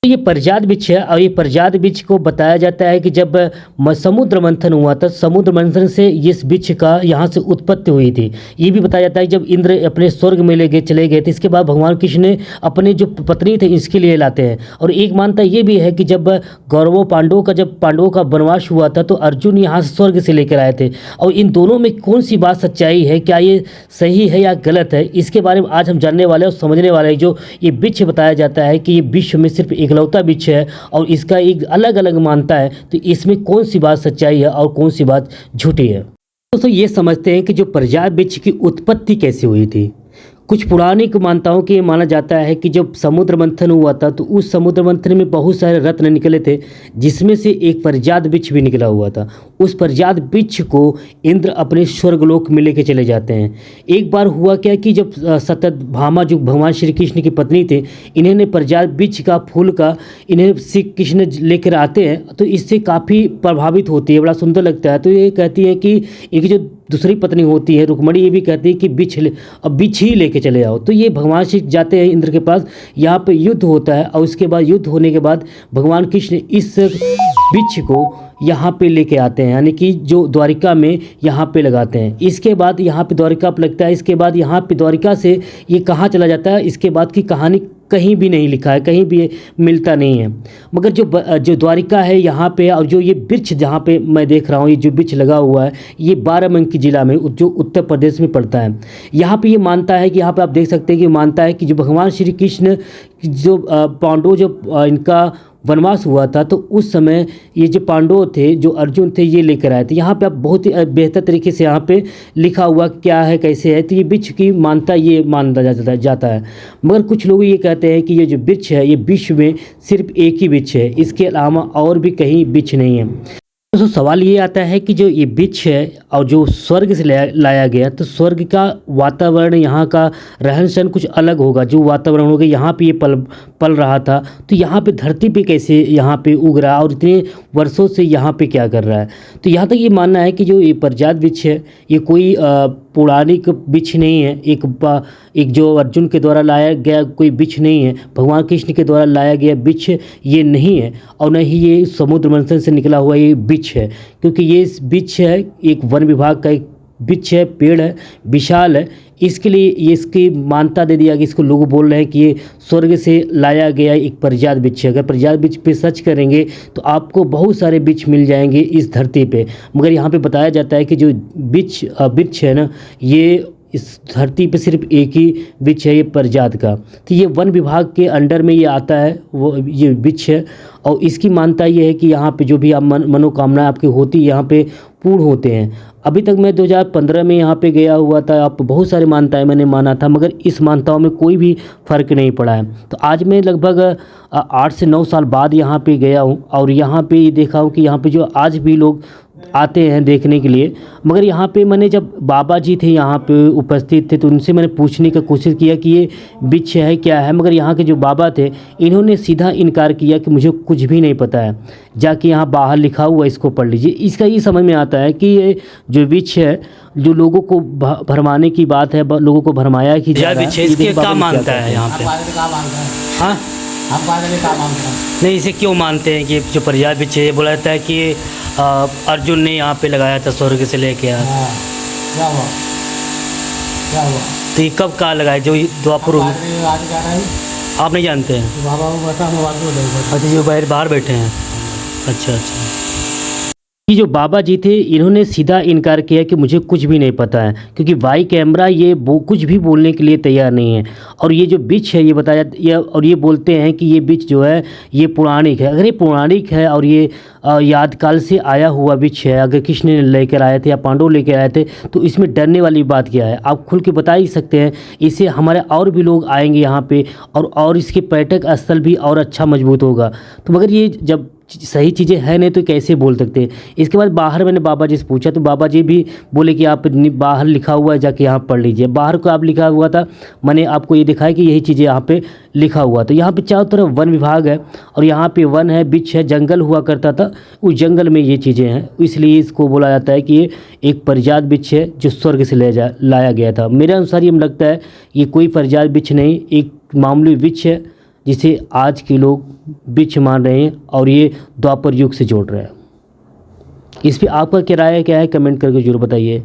ये पारिजात वृक्ष है और ये पारिजात वृक्ष को बताया जाता है कि जब समुद्र मंथन हुआ था, समुद्र मंथन से इस वृक्ष का यहाँ से उत्पत्ति हुई थी। ये भी बताया जाता है जब इंद्र अपने स्वर्ग में चले गए थे, इसके बाद भगवान कृष्ण ने अपने जो पत्नी थे इसके लिए लाते हैं। और एक मानता ये भी है कि जब कौरवों पांडवों का वनवास हुआ था तो अर्जुन यहाँ से स्वर्ग से लेकर आए थे। और इन दोनों में कौन सी बात सच्चाई है, क्या ये सही है या गलत है, इसके बारे में आज हम जानने वाले और समझने वाले हैं। जो ये वृक्ष बताया जाता है कि ये विश्व में सिर्फ इकलौता वृक्ष है और इसका एक अलग अलग मान्यता है, तो इसमें कौन सी बात सच्चाई है और कौन सी बात झूठी है। दोस्तों ये समझते हैं कि जो पारिजात वृक्ष की उत्पत्ति कैसे हुई थी। कुछ पौराणिक मान्यताओं के माना जाता है कि जब समुद्र मंथन हुआ था तो उस समुद्र मंथन में बहुत सारे रत्न निकले थे, जिसमें से एक पारिजात वृक्ष भी निकला हुआ था। उस पारिजात वृक्ष को इंद्र अपने स्वर्गलोक में लेके चले जाते हैं। एक बार हुआ क्या कि जब सत्यभामा जो भगवान श्री कृष्ण की पत्नी थे, इन्होंने पारिजात वृक्ष का फूल का इन्हें श्री कृष्ण लेकर आते हैं तो इससे काफ़ी प्रभावित होती है, बड़ा सुंदर लगता है। तो ये कहती है कि इनकी जो दूसरी पत्नी होती है रुक्मणी, ये भी कहती है कि वृक्ष ही लेके चले आओ। तो ये भगवान श्री जाते हैं इंद्र के पास, यहाँ पे युद्ध होता है और उसके बाद युद्ध होने के बाद भगवान कृष्ण इस वृक्ष को यहाँ पे लेके आते हैं, यानी कि जो द्वारिका में यहाँ पे लगाते हैं। इसके बाद यहाँ पे द्वारिका पे लगता है। इसके बाद यहाँ पे द्वारिका से ये कहाँ चला जाता है, इसके बाद की कहानी कहीं भी नहीं लिखा है, कहीं भी मिलता नहीं है। मगर जो द्वारिका है यहाँ पे और जो ये वृक्ष जहाँ पे मैं देख रहा हूँ, ये जो वृक्ष लगा हुआ है, ये बाराबंकी जिला में जो उत्तर प्रदेश में पड़ता है। यहाँ पे ये मानता है कि यहाँ पे आप देख सकते हैं कि मानता है कि जो भगवान श्री कृष्ण जो पांडव जो इनका वनवास हुआ था तो उस समय ये जो पांडव थे, जो अर्जुन थे, ये लेकर आए थे। यहाँ पे आप बहुत ही बेहतर तरीके से यहाँ पे लिखा हुआ क्या है कैसे है, तो ये वृक्ष की मान्यता ये माना जाता है। मगर कुछ लोग ये कहते हैं कि ये जो वृक्ष है ये विश्व में सिर्फ एक ही वृक्ष है, इसके अलावा और भी कहीं वृक्ष नहीं है। तो सवाल ये आता है कि जो ये वृक्ष है और जो स्वर्ग से लाया गया, तो स्वर्ग का वातावरण, यहाँ का रहन सहन कुछ अलग होगा। जो वातावरण होगा यहाँ पे ये पल रहा था, तो यहाँ पे धरती पे कैसे यहाँ पे उग रहा और इतने वर्षों से यहाँ पे क्या कर रहा है। तो यहाँ तक ये मानना है कि जो ये पारिजात वृक्ष है ये कोई पौराणिक वृक्ष नहीं है, एक जो अर्जुन के द्वारा लाया गया कोई वृक्ष नहीं है, भगवान कृष्ण के द्वारा लाया गया वृक्ष ये नहीं है और न ही ये समुद्र मंथन से निकला हुआ ये वृक्ष है। क्योंकि ये वृक्ष है एक वन विभाग का एक वृक्ष है, पेड़ है, विशाल है, इसके लिए ये इसकी मान्यता दे दिया कि इसको लोग बोल रहे हैं कि ये स्वर्ग से लाया गया एक पारिजात वृक्ष है। अगर पारिजात वृक्ष पे सर्च करेंगे तो आपको बहुत सारे वृक्ष मिल जाएंगे इस धरती पे। मगर यहाँ पे बताया जाता है कि जो वृक्ष है ना, ये इस धरती पे सिर्फ एक ही वृक्ष है, ये पारिजात का। तो ये वन विभाग के अंडर में ये आता है, वो ये वृक्ष है। और इसकी मान्यता ये है कि यहाँ पे जो भी आप मनोकामना आपकी होती है यहाँ पे पूर्ण होते हैं। अभी तक मैं 2015 में यहाँ पे गया हुआ था, आप बहुत सारी मान्यताएं मैंने माना था, मगर इस मान्यताओं में कोई भी फ़र्क नहीं पड़ा है। तो आज मैं लगभग 8 से 9 साल बाद यहाँ पे गया हूँ और यहाँ पे ये देखा हूँ कि यहाँ पे जो आज भी लोग आते हैं देखने के लिए। मगर यहाँ पे मैंने जब बाबा जी थे यहाँ पे उपस्थित थे तो उनसे मैंने पूछने का कोशिश किया कि ये वृक्ष है क्या है, मगर यहाँ के जो बाबा थे इन्होंने सीधा इनकार किया कि मुझे कुछ भी नहीं पता है, जाके यहाँ बाहर लिखा हुआ इसको पढ़ लीजिए। इसका ये समझ में आता है कि ये जो वृक्ष है जो लोगों को भरमाने की बात है, लोगों को भरमाया कि क्या मानता है यहाँ पे। हाँ नहीं, इसे क्यों मानते हैं कि जो पारिजात वृक्ष है, ये बोला जाता है कि अर्जुन ने यहाँ पे लगाया था स्वर्ग से लेके आया। क्या हुआ तो ये कब कहाँ लगाए, जो द्वापर आप नहीं जानते हैं? अच्छा, जो बाहर बैठे हैं। अच्छा अच्छा, ये जो बाबा जी थे इन्होंने सीधा इनकार किया कि मुझे कुछ भी नहीं पता है, क्योंकि वाई कैमरा ये कुछ भी बोलने के लिए तैयार नहीं है। और ये जो वृक्ष है ये बताया और ये बोलते हैं कि ये वृक्ष जो है ये पौराणिक है। अगर ये पौराणिक है और ये यादकाल से आया हुआ वृक्ष है, अगर कृष्ण ने लेकर आए थे या पांडव लेकर आए थे, तो इसमें डरने वाली बात क्या है? आप खुल के बता ही सकते हैं। इससे हमारे और भी लोग आएंगे यहाँ पे और इसके पर्यटक स्थल भी और अच्छा मजबूत होगा। तो मगर ये जब सही चीज़ें हैं नहीं तो कैसे बोल सकते हैं। इसके बाद बाहर मैंने बाबा जी से पूछा तो बाबा जी भी बोले कि आप बाहर लिखा हुआ है, जाके यहाँ पढ़ लीजिए। बाहर को आप लिखा हुआ था, मैंने आपको ये दिखाया कि यही चीज़ें यहाँ पे लिखा हुआ। तो यहाँ पे चारों तरफ वन विभाग है और यहाँ पे वन है, वृक्ष है, जंगल हुआ करता था, उस जंगल में ये चीज़ें हैं, इसलिए इसको बोला जाता है कि ये एक पारिजात वृक्ष है जो स्वर्ग से लाया गया था। मेरे अनुसार ये लगता है ये कोई पारिजात वृक्ष नहीं, एक मामूली वृक्ष है जिसे आज के लोग वृक्ष मान रहे हैं और ये द्वापर युग से जोड़ रहे हैं। इस पे आपका क्या राय है, क्या है, कमेंट करके जरूर बताइए।